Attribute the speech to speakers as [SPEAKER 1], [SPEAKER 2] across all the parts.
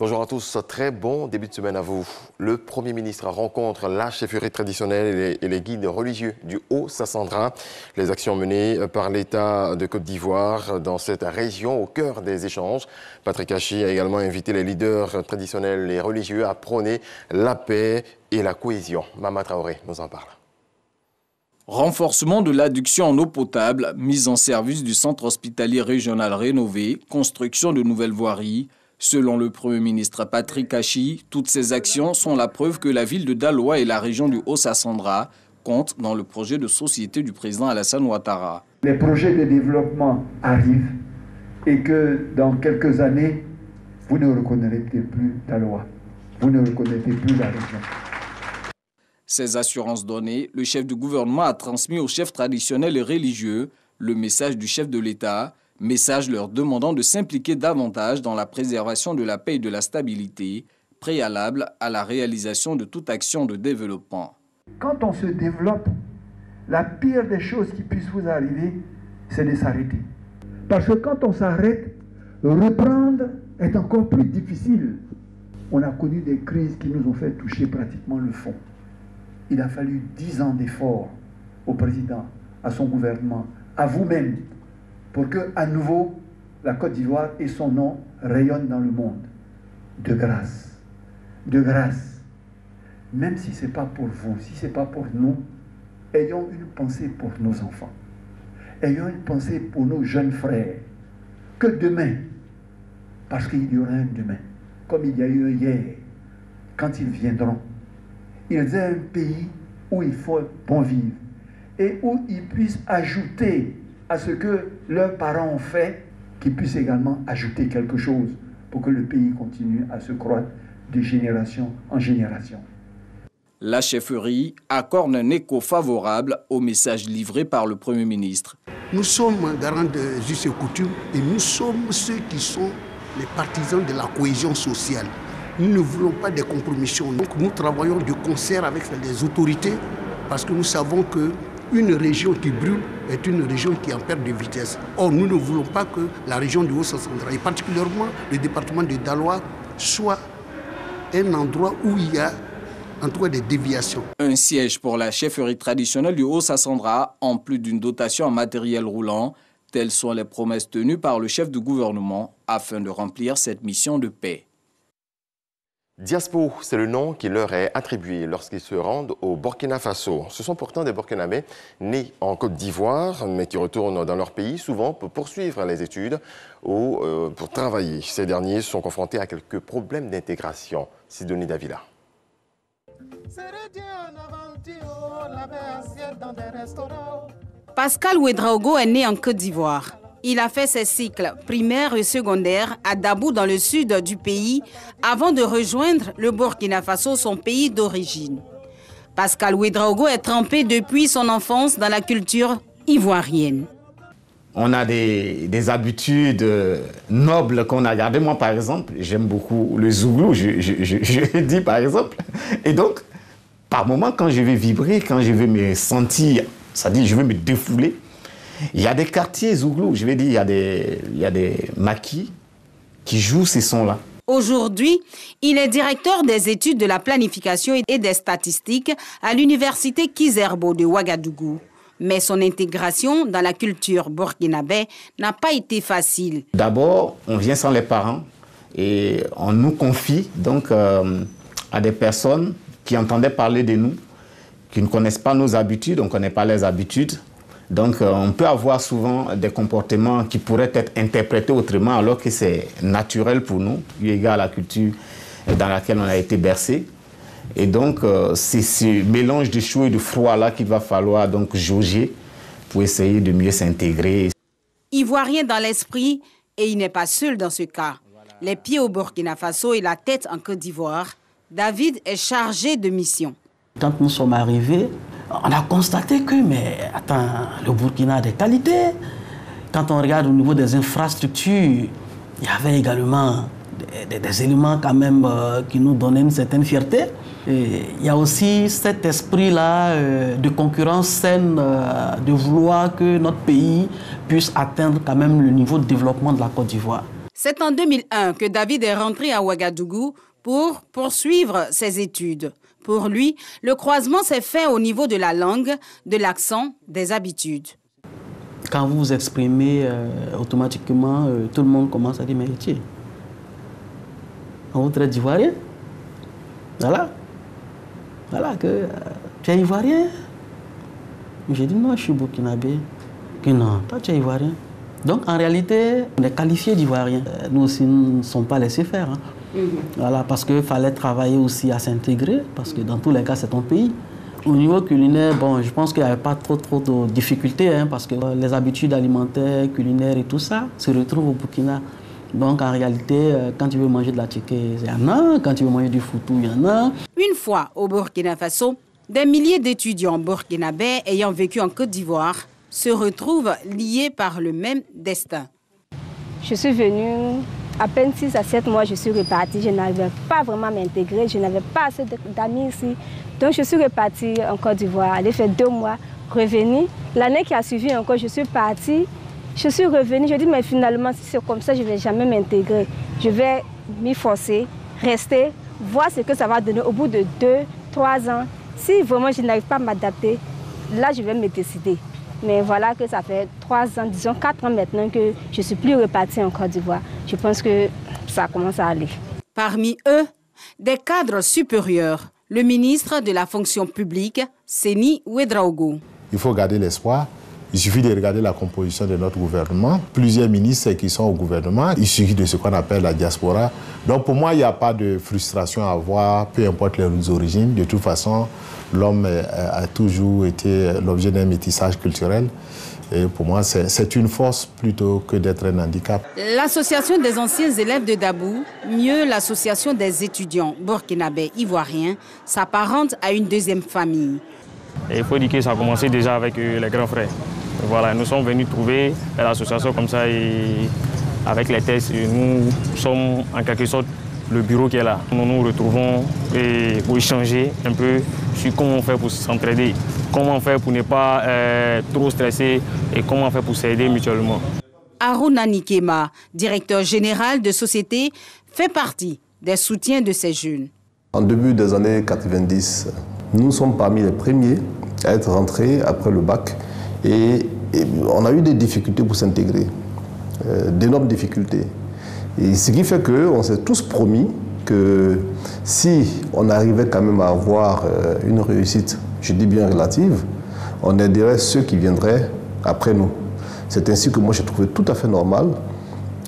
[SPEAKER 1] Bonjour à tous, très bon début de semaine à vous. Le Premier ministre rencontre la chefferie traditionnelle et les guides religieux du Haut-Sassandra. Les actions menées par l'État de Côte d'Ivoire dans cette région au cœur des échanges. Patrick Hachi a également invité les leaders traditionnels et religieux à prôner la paix et la cohésion. Mama Traoré nous en parle.
[SPEAKER 2] Renforcement de l'adduction en eau potable, mise en service du centre hospitalier régional rénové, construction de nouvelles voiries. Selon le Premier ministre Patrick Hachi, toutes ces actions sont la preuve que la ville de Daloa et la région du Haut-Sassandra comptent dans le projet de société du président Alassane Ouattara.
[SPEAKER 3] Les projets de développement arrivent et que dans quelques années, vous ne reconnaîtrez plus Daloa, vous ne reconnaîtrez plus la région.
[SPEAKER 2] Ces assurances données, le chef du gouvernement a transmis aux chefs traditionnels et religieux le message du chef de l'État, message leur demandant de s'impliquer davantage dans la préservation de la paix et de la stabilité, préalable à la réalisation de toute action de développement.
[SPEAKER 3] Quand on se développe, la pire des choses qui puissent vous arriver, c'est de s'arrêter. Parce que quand on s'arrête, reprendre est encore plus difficile. On a connu des crises qui nous ont fait toucher pratiquement le fond. Il a fallu 10 ans d'efforts au président, à son gouvernement, à vous-même, pour que, à nouveau, la Côte d'Ivoire et son nom rayonnent dans le monde. De grâce, même si ce n'est pas pour vous, si ce n'est pas pour nous, ayons une pensée pour nos enfants. Ayons une pensée pour nos jeunes frères. Que demain, parce qu'il y aura un demain, comme il y a eu hier, quand ils viendront, ils aient un pays où il faut bon vivre et où ils puissent ajouter à ce que leurs parents ont fait, qu'ils puissent également ajouter quelque chose pour que le pays continue à se croître de génération en génération.
[SPEAKER 2] La chefferie accorde un écho favorable au message livré par le Premier ministre.
[SPEAKER 4] Nous sommes garants de us et coutumes et nous sommes ceux qui sont les partisans de la cohésion sociale. Nous ne voulons pas de compromissions. Donc nous travaillons de concert avec les autorités parce que nous savons qu'une région qui brûle est une région qui est en perte de vitesse. Or, nous ne voulons pas que la région du Haut-Sassandra, et particulièrement le département de Daloa, soit un endroit où il y a en tout cas des déviations.
[SPEAKER 2] Un siège pour la chefferie traditionnelle du Haut-Sassandra, en plus d'une dotation en matériel roulant. Telles sont les promesses tenues par le chef du gouvernement afin de remplir cette mission de paix.
[SPEAKER 1] Diaspo, c'est le nom qui leur est attribué lorsqu'ils se rendent au Burkina Faso. Ce sont pourtant des Burkinabés nés en Côte d'Ivoire, mais qui retournent dans leur pays souvent pour poursuivre les études ou pour travailler. Ces derniers sont confrontés à quelques problèmes d'intégration. Sidonie Davila.
[SPEAKER 5] Pascal Ouedraogo est né en Côte d'Ivoire. Il a fait ses cycles primaires et secondaires à Dabou dans le sud du pays avant de rejoindre le Burkina Faso, son pays d'origine. Pascal Ouedraogo est trempé depuis son enfance dans la culture ivoirienne.
[SPEAKER 6] On a des habitudes nobles qu'on a gardées. Moi, par exemple, j'aime beaucoup le zouglou, je dis par exemple. Et donc, par moments, quand je vais vibrer, quand je vais me sentir, c'est-à-dire je vais me défouler, il y a des quartiers zouglou, je vais dire, il y a des maquis qui jouent ces sons-là.
[SPEAKER 5] Aujourd'hui, il est directeur des études de la planification et des statistiques à l'université Kizerbo de Ouagadougou. Mais son intégration dans la culture burkinabé n'a pas été facile.
[SPEAKER 6] D'abord, on vient sans les parents et on nous confie donc à des personnes qui entendaient parler de nous, qui ne connaissent pas nos habitudes, on ne connaît pas les habitudes. Donc, on peut avoir souvent des comportements qui pourraient être interprétés autrement alors que c'est naturel pour nous, eu égard à la culture dans laquelle on a été bercé. Et donc, c'est ce mélange de chaud et de froid-là qu'il va falloir donc jauger pour essayer de mieux s'intégrer.
[SPEAKER 5] Ivoirien dans l'esprit, et il n'est pas seul dans ce cas. Les pieds au Burkina Faso et la tête en Côte d'Ivoire, David est chargé de mission.
[SPEAKER 7] Quand nous sommes arrivés, on a constaté que, mais attends, le Burkina a des qualités. Quand on regarde au niveau des infrastructures, il y avait également des éléments quand même qui nous donnaient une certaine fierté. Et il y a aussi cet esprit-là de concurrence saine, de vouloir que notre pays puisse atteindre quand même le niveau de développement de la Côte d'Ivoire.
[SPEAKER 5] C'est en 2001 que David est rentré à Ouagadougou pour poursuivre ses études. Pour lui, le croisement s'est fait au niveau de la langue, de l'accent, des habitudes.
[SPEAKER 7] Quand vous vous exprimez, automatiquement, tout le monde commence à dire « mais tiens, on vous traite d'ivoirien ». Voilà. Voilà, que tu es ivoirien. J'ai dit non, je suis burkinabé. Que non, toi tu es ivoirien. Donc en réalité, on est qualifié d'ivoirien. Nous aussi, nous ne sommes pas laissés faire. Hein. Voilà, parce qu'il fallait travailler aussi à s'intégrer, parce que dans tous les cas, c'est ton pays. Au niveau culinaire, bon, je pense qu'il n'y avait pas trop de difficultés, hein, parce que les habitudes alimentaires, culinaires et tout ça se retrouvent au Burkina. Donc en réalité, quand tu veux manger de la tchéké, il y en a. Quand tu veux manger du foutou, il y en a.
[SPEAKER 5] Une fois au Burkina Faso, des milliers d'étudiants burkinabés ayant vécu en Côte d'Ivoire se retrouvent liés par le même destin.
[SPEAKER 8] Je suis venue, à peine 6 à 7 mois, je suis repartie. Je n'arrivais pas vraiment à m'intégrer, je n'avais pas assez d'amis ici. Donc je suis repartie en Côte d'Ivoire, allée faire 2 mois, revenue. L'année qui a suivi encore, je suis partie. Je suis revenue, je dis mais finalement si c'est comme ça, je ne vais jamais m'intégrer. Je vais m'y forcer, rester, voir ce que ça va donner au bout de 2-3 ans. Si vraiment je n'arrive pas à m'adapter, là je vais me décider. Mais voilà que ça fait 3 ans, disons 4 ans maintenant que je ne suis plus repartie en Côte d'Ivoire. Je pense que ça commence à aller.
[SPEAKER 5] Parmi eux, des cadres supérieurs. Le ministre de la fonction publique, Seni Ouedraogo.
[SPEAKER 9] Il faut garder l'espoir. Il suffit de regarder la composition de notre gouvernement. Plusieurs ministres qui sont au gouvernement, il suffit de ce qu'on appelle la diaspora. Donc pour moi, il n'y a pas de frustration à avoir, peu importe les origines. De toute façon, l'homme a toujours été l'objet d'un métissage culturel. Et pour moi, c'est une force plutôt que d'être un handicap.
[SPEAKER 5] L'association des anciens élèves de Dabou, mieux l'association des étudiants burkinabés ivoiriens, s'apparente à une deuxième famille.
[SPEAKER 10] Et il faut dire que ça a commencé déjà avec les grands frères. Voilà, nous sommes venus trouver l'association comme ça et avec les tests, nous sommes en quelque sorte le bureau qui est là. Nous nous retrouvons pour échanger un peu sur comment on fait pour s'entraider, comment on fait pour ne pas trop stresser et comment on fait pour s'aider mutuellement.
[SPEAKER 5] Aruna Nikema, directeur général de société, fait partie des soutiens de ces jeunes.
[SPEAKER 11] En début des années 90, nous sommes parmi les premiers à être rentrés après le bac et on a eu des difficultés pour s'intégrer, d'énormes difficultés. Et ce qui fait qu'on s'est tous promis que si on arrivait quand même à avoir une réussite, je dis bien relative, on aiderait ceux qui viendraient après nous. C'est ainsi que moi j'ai trouvé tout à fait normal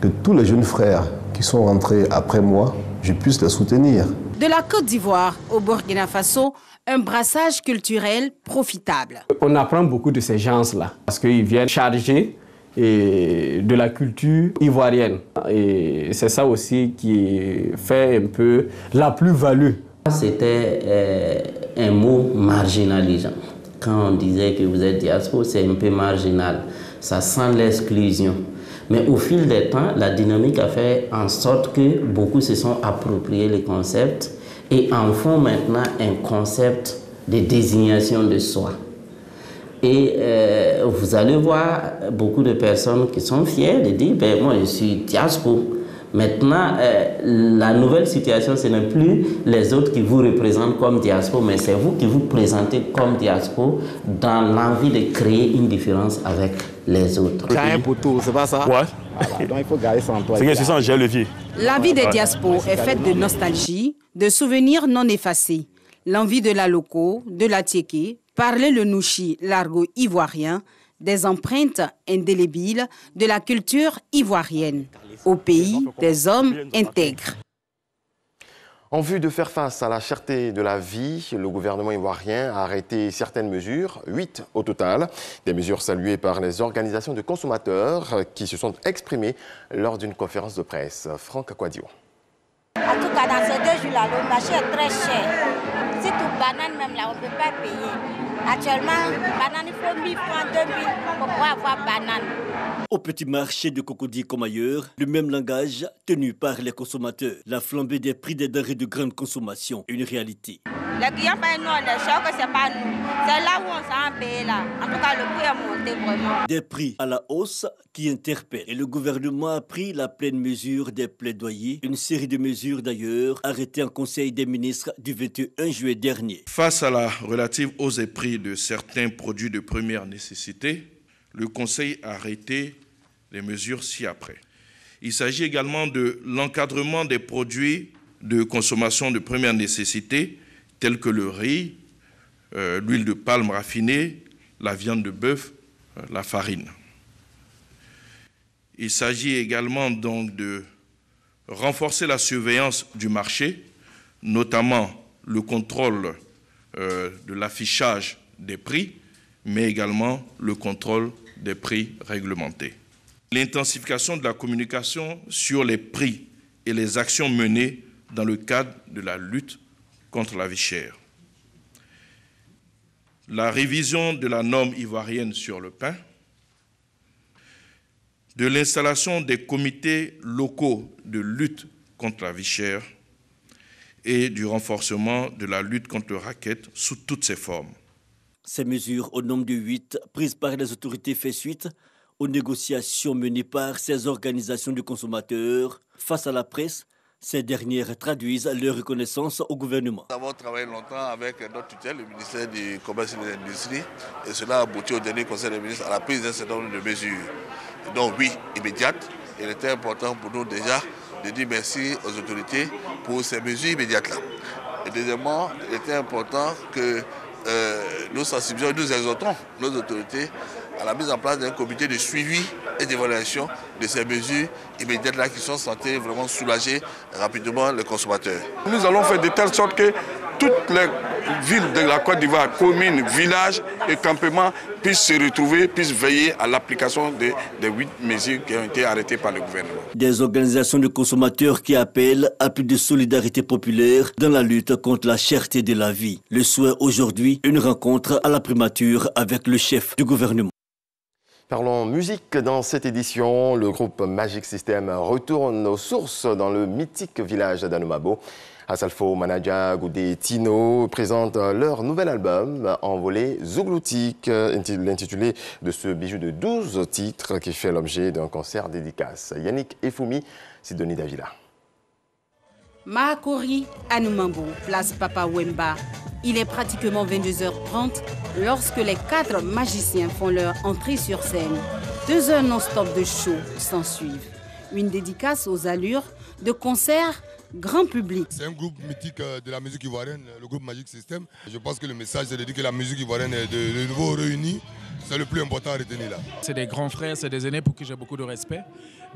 [SPEAKER 11] que tous les jeunes frères qui sont rentrés après moi, je puisse les soutenir.
[SPEAKER 5] De la Côte d'Ivoire au Burkina Faso, un brassage culturel profitable.
[SPEAKER 12] On apprend beaucoup de ces gens-là parce qu'ils viennent charger de la culture ivoirienne. Et c'est ça aussi qui fait un peu la plus-value.
[SPEAKER 13] C'était un mot marginalisant. Quand on disait que vous êtes diaspora, c'est un peu marginal. Ça sent l'exclusion. Mais au fil des temps, la dynamique a fait en sorte que beaucoup se sont appropriés les concepts et en font maintenant un concept de désignation de soi. Et vous allez voir beaucoup de personnes qui sont fières de dire ben, « moi je suis diaspora ». Maintenant, la nouvelle situation, ce n'est plus les autres qui vous représentent comme diaspora, mais c'est vous qui vous présentez comme diaspora dans l'envie de créer une différence avec les autres.
[SPEAKER 6] Tu as un poteau, c'est pas ça?
[SPEAKER 10] Ouais.
[SPEAKER 6] Voilà, donc il faut garder ça en toi.
[SPEAKER 10] C'est que c'est ça, j'ai le levier.
[SPEAKER 5] La vie des diasporas est faite de nostalgie, de souvenirs non effacés. L'envie de la loco, de la tchéké, parler le nouchi, l'argot ivoirien, des empreintes indélébiles de la culture ivoirienne, au pays des hommes intègres.
[SPEAKER 1] En vue de faire face à la cherté de la vie, le gouvernement ivoirien a arrêté certaines mesures, 8 au total, des mesures saluées par les organisations de consommateurs qui se sont exprimées lors d'une conférence de presse. Franck Akwadio.
[SPEAKER 14] En tout cas, dans ces 2 jours-là, le marché est très cher. Si tout banane même là, on ne peut pas payer. Actuellement, banane, il faut 1000 francs, 2000 pour pouvoir avoir banane.
[SPEAKER 15] Au petit marché de Cocody comme ailleurs, le même langage tenu par les consommateurs. La flambée des prix des denrées de grande consommation, une réalité.
[SPEAKER 14] Les clients payent nous, les chocs, c'est pas nous. C'est là où on s'en paye là. En tout cas, le prix est monté vraiment.
[SPEAKER 15] Des prix à la hausse qui interpellent. Et le gouvernement a pris la pleine mesure des plaidoyers. Une série de mesures d'ailleurs arrêtées en Conseil des ministres du 21 juillet dernier.
[SPEAKER 16] Face à la relative hausse des prix de certains produits de première nécessité, le Conseil a arrêté les mesures ci-après. Il s'agit également de l'encadrement des produits de consommation de première nécessité, tels que le riz, l'huile de palme raffinée, la viande de bœuf, la farine. Il s'agit également donc de renforcer la surveillance du marché, notamment le contrôle de l'affichage des prix, mais également le contrôle des prix réglementés. L'intensification de la communication sur les prix et les actions menées dans le cadre de la lutte contre la vie chère. La révision de la norme ivoirienne sur le pain, de l'installation des comités locaux de lutte contre la vie chère et du renforcement de la lutte contre le racket sous toutes ses formes.
[SPEAKER 15] Ces mesures, au nombre de 8, prises par les autorités, fait suite aux négociations menées par ces organisations de consommateurs. Face à la presse, ces dernières traduisent leur reconnaissance au gouvernement.
[SPEAKER 17] Nous avons travaillé longtemps avec notre tutelle, le ministère du Commerce et de l'Industrie, et cela a abouti au dernier Conseil des ministres à la prise d'un certain nombre de mesures. Donc oui, immédiates. Il était important pour nous déjà de dire merci aux autorités pour ces mesures immédiates-là. Et deuxièmement, il était important que nous sensibilisons, nous exhortons nos autorités à la mise en place d'un comité de suivi et d'évaluation de ces mesures immédiates-là qui sont censées vraiment soulager rapidement les consommateurs.
[SPEAKER 18] Nous allons faire de telle sorte que toutes les villes de la Côte d'Ivoire, communes, villages et campements puissent se retrouver, puissent veiller à l'application des 8 mesures qui ont été arrêtées par le gouvernement.
[SPEAKER 15] Des organisations de consommateurs qui appellent à plus de solidarité populaire dans la lutte contre la cherté de la vie. Le souhait aujourd'hui, une rencontre à la primature avec le chef du gouvernement.
[SPEAKER 1] Parlons musique dans cette édition. Le groupe Magic System retourne aux sources dans le mythique village d'Anoumabo. Asalfo, Manaja, Goudé, Tino présentent leur nouvel album envolé Zougloutique, l'intitulé de ce bijou de 12 titres qui fait l'objet d'un concert dédicace. Yannick Efoumi, Sidonie Davila.
[SPEAKER 5] Mahakori, Anoumabo, place Papa Wemba. Il est pratiquement 22h30 lorsque les 4 magiciens font leur entrée sur scène. 2 heures non-stop de show s'ensuivent. Une dédicace aux allures de concert grand public.
[SPEAKER 19] C'est un groupe mythique de la musique ivoirienne, le groupe Magic System. Je pense que le message, c'est de dire que la musique ivoirienne est de nouveau réunie. C'est le plus important à retenir là.
[SPEAKER 20] C'est des grands frères, c'est des aînés pour qui j'ai beaucoup de respect,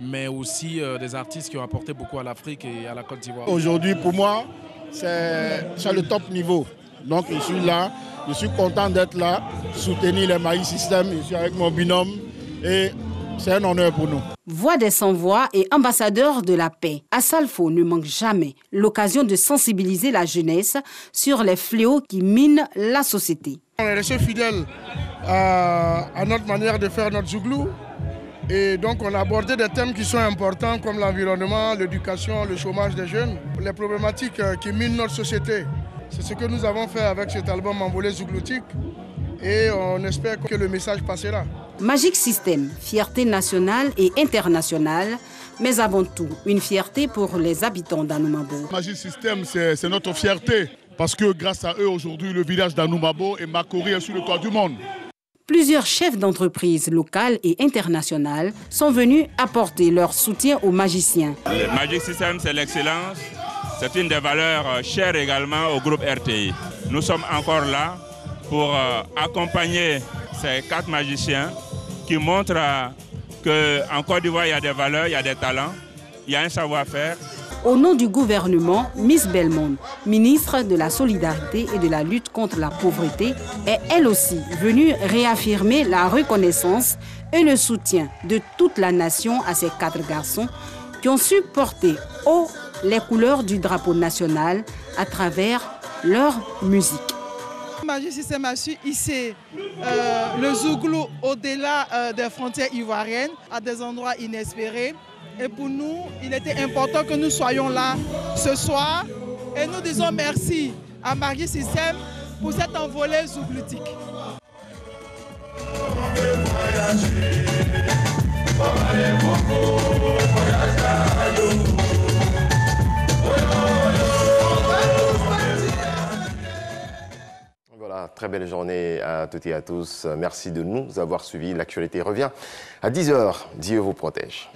[SPEAKER 20] mais aussi des artistes qui ont apporté beaucoup à l'Afrique et à la Côte d'Ivoire.
[SPEAKER 21] Aujourd'hui, pour moi, c'est le top niveau. Donc je suis là, je suis content d'être là, soutenir les Magic System, je suis avec mon binôme et c'est un honneur pour nous.
[SPEAKER 5] Voix des sans-voix et ambassadeur de la paix, Asalfo ne manque jamais l'occasion de sensibiliser la jeunesse sur les fléaux qui minent la société.
[SPEAKER 21] On est resté fidèles à notre manière de faire notre zouglou. Et donc on a abordé des thèmes qui sont importants comme l'environnement, l'éducation, le chômage des jeunes, les problématiques qui minent notre société. C'est ce que nous avons fait avec cet album envolé Zougloutique et on espère que le message passera.
[SPEAKER 5] Magic System, fierté nationale et internationale, mais avant tout une fierté pour les habitants d'Anoumabo.
[SPEAKER 21] Magic System, c'est notre fierté parce que grâce à eux aujourd'hui le village d'Anoumabo et Mahakori est sur le toit du monde.
[SPEAKER 5] Plusieurs chefs d'entreprise locales et internationales sont venus apporter leur soutien aux magiciens.
[SPEAKER 22] Le Magic System, c'est l'excellence. C'est une des valeurs chères également au groupe RTI. Nous sommes encore là pour accompagner ces 4 magiciens qui montrent qu'en Côte d'Ivoire, il y a des valeurs, il y a des talents, il y a un savoir-faire.
[SPEAKER 5] Au nom du gouvernement, Miss Belmond, ministre de la Solidarité et de la lutte contre la pauvreté, est elle aussi venue réaffirmer la reconnaissance et le soutien de toute la nation à ces 4 garçons qui ont su porter haut les couleurs du drapeau national à travers leur musique.
[SPEAKER 23] Magic System a su hisser le zouglou au-delà des frontières ivoiriennes à des endroits inespérés. Et pour nous, il était important que nous soyons là ce soir et nous disons merci à Magic System pour cette envolée zougloutique.
[SPEAKER 1] Voilà, très belle journée à toutes et à tous. Merci de nous avoir suivis. L'actualité revient à 10 h. Dieu vous protège.